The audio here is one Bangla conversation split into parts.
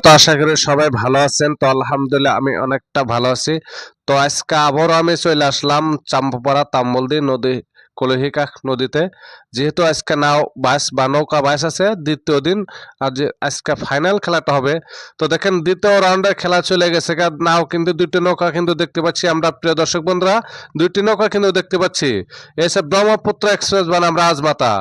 তো আশা করি সবাই ভালো আছেন। তো আলহামদুলিল্লাহ আমি অনেকটা ভালো আছি। তো আজকে আবারও আমি চলে আসলাম চাম্পাপাড়া তাম্বলদি নদী কলহিকা নদীতে। যেহেতু আজকে নাও বাইস বা নৌকা বাইস আছে দ্বিতীয় দিন, আর যে আজকে ফাইনাল খেলাটা হবে। তো দেখেন দ্বিতীয় রাউন্ডের খেলা চলে গেছে, নাও কিন্তু দুইটি নৌকা কিন্তু দেখতে পাচ্ছি আমরা, প্রিয় দর্শক বন্ধুরা। দুইটি নৌকা কিন্তু দেখতে পাচ্ছি, এসে ব্রহ্মপুত্র এক্সপ্রেস বনাম রাজমাতা।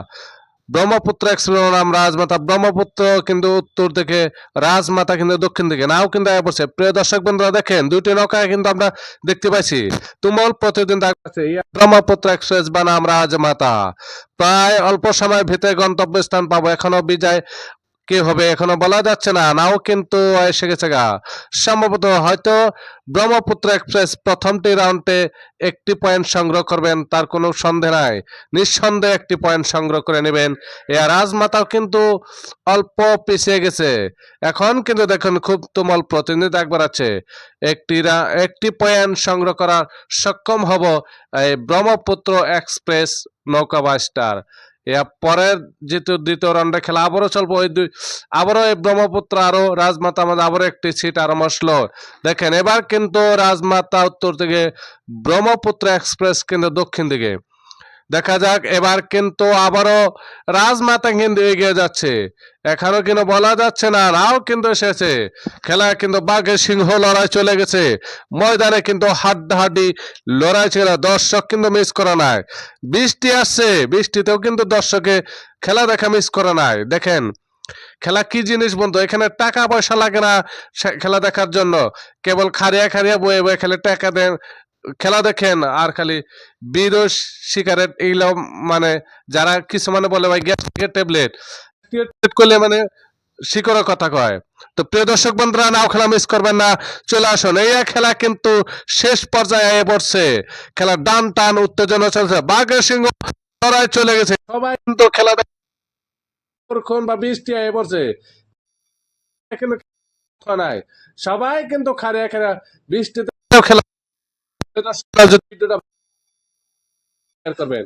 ব্রহ্মপুত্র এক্সপ্রেস বনাম রাজমাতা। ব্রহ্মপুত্র কিন্তু উত্তর দিকে, রাজমাতা কিন্তু দক্ষিণ দিকে। নাও কিন্তু আগে পড়ছে, প্রিয় দর্শক বন্ধুরা দেখেন দুইটি নৌকা কিন্তু আমরা দেখতে পাইছি। তুমুল প্রতিদিন থাকছে ব্রহ্মপুত্র এক্সপ্রেস বনাম রাজমাতা। প্রায় অল্প সময়ের ভিতরে গন্তব্যস্থান পাবো, এখনো বিজয় কি হবে এখনো বলা যাচ্ছে না। নাও কিন্তু এসে গেছে গা, সম্ভবত হয়তো ব্রহ্মপুত্র এক্সপ্রেস প্রথমটি রাউন্ডে একটি পয়েন্ট সংগ্রহ করবেন, তার কোনো সন্দেহ নাই। নিঃসন্দেহে একটি পয়েন্ট সংগ্রহ করে নেবেন। এ রাজমাতাও কিন্তু অল্প পিছিয়ে গেছে। এখন কিন্তু দেখুন খুব তুমুল প্রতিনিধিত্ব একবার আছে। একটি পয়েন্ট সংগ্রহ করার সক্ষম হব এই ব্রহ্মপুত্র এক্সপ্রেস নৌকা স্টার। এর পরের যেহেতু দ্বিতীয় রাউন্ডে খেলা আবারও চলবো, আবারও এই ব্রহ্মপুত্র আরো রাজমাতা আমাদের আবারও একটি সিট আরো মশলো। দেখেন এবার কিন্তু রাজমাতা উত্তর দিকে, ব্রহ্মপুত্র এক্সপ্রেস কিন্তু দক্ষিণ দিকে। দেখা যাক এবার কিন্তু আবারও রাজমাতা কিন্তু এগিয়ে যাচ্ছে, এখনো কিন্তু বলা যাচ্ছে না। নাও কিন্তু এসেছে, খেলা কিন্তু বাঘের সিংহ লড়াই চলে গেছে। ময়দানে কিন্তু হাড্ডাহাড্ডি লড়াই ছিল, দর্শক কিন্তু মিস করা নাই। বৃষ্টি আসছে, বৃষ্টিতেও কিন্তু দর্শকে খেলা দেখা মিস করা নাই। দেখেন খেলা কি জিনিস বন্ধু, এখানে টাকা পয়সা লাগে না খেলা দেখার জন্য, কেবল খারিয়া খারিয়া বয়ে বয়ে খেলে টাকা দেন খেলা দেখেন। আর খালি বিরস সিগারেট এইগুলো, মানে যারা কিছু মানে বলে ভাই গ্যাস্ট্রিকের ট্যাবলেট করলে মানে শিকড়ের কথা কয়। তো প্রিয় দর্শক বন্ধুরা নাও খেলা মিস করবেন না, চলে আসুন। এই খেলা কিন্তু শেষ পর্যায়ে এসে পড়ছে, খেলা ডান টান উত্তেজনা চলছে, বাঘের সিংহ লড়াই চলে গেছে। সবাই কিন্তু খেলা বা বৃষ্টি এসে পড়ছে, কিন্তু নাই, সবাই কিন্তু খারিয়া খারিয়া বৃষ্টিতে খেলা করবেন।